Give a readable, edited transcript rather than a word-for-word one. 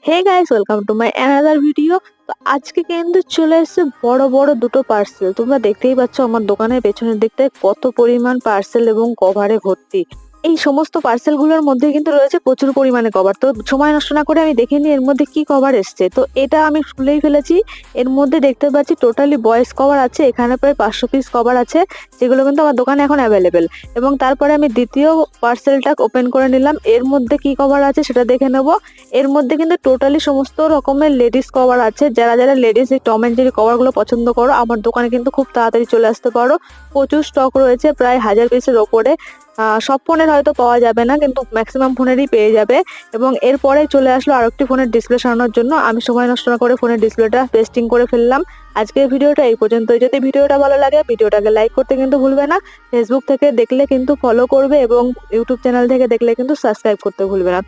Hey guys, welcome to my another video. তো আজকে কিন্তু চলে এসেছে বড় বড় দুটো পার্সেল। তোমরা দেখতেই পাচ্ছ আমার দোকানের পেছনের দিকটায় কত পরিমাণ পার্সেল এবং কভারে ভর্তি। এই সমস্ত পার্সেল গুলোর মধ্যে কিন্তু রয়েছে প্রচুর পরিমাণে কভার। তো সময় নষ্ট না করে আমি দেখে নিই এর মধ্যে কি কভার এসছে। তো এটা আমি খুলেই ফেলেছি। এর মধ্যে দেখতে পাচ্ছি টোটালি বয়েস কভার আছে, এখানে প্রায় 500 পিস কভার আছে, যেগুলো কিন্তু আমার দোকানে এখন অ্যাভেলেবেল। এবং তারপরে আমি দ্বিতীয় পার্সেলটা ওপেন করে নিলাম, এর মধ্যে কি কভার আছে সেটা দেখে নেব। এর মধ্যে কিন্তু টোটালি সমস্ত রকমের লেডিস কভার আছে। যারা যারা লেডিস এই টম এন্ড জেরি কভার গুলো পছন্দ করো, আমার দোকানে কিন্তু খুব তাড়াতাড়ি চলে আসতে পারো। প্রচুর স্টক রয়েছে, প্রায় 1000 পিসের ওপরে। সব ফোনের হয়তো পাওয়া যাবে না, কিন্তু ম্যাক্সিমাম ফোনেরই পেয়ে যাবে। এবং এরপরে চলে আসলো আরেকটি ফোনের ডিসপ্লে সারানোর জন্য। আমি সময় নষ্ট না করে ফোনের ডিসপ্লেটা পেস্টিং করে ফেললাম। আজকের ভিডিওটা এই পর্যন্তই। যদি ভিডিওটা ভালো লাগে ভিডিওটাকে লাইক করতে কিন্তু ভুলবে না। ফেসবুক থেকে দেখলে কিন্তু ফলো করবে এবং ইউটিউব চ্যানেল থেকে দেখলে কিন্তু সাবস্ক্রাইব করতে ভুলবে না।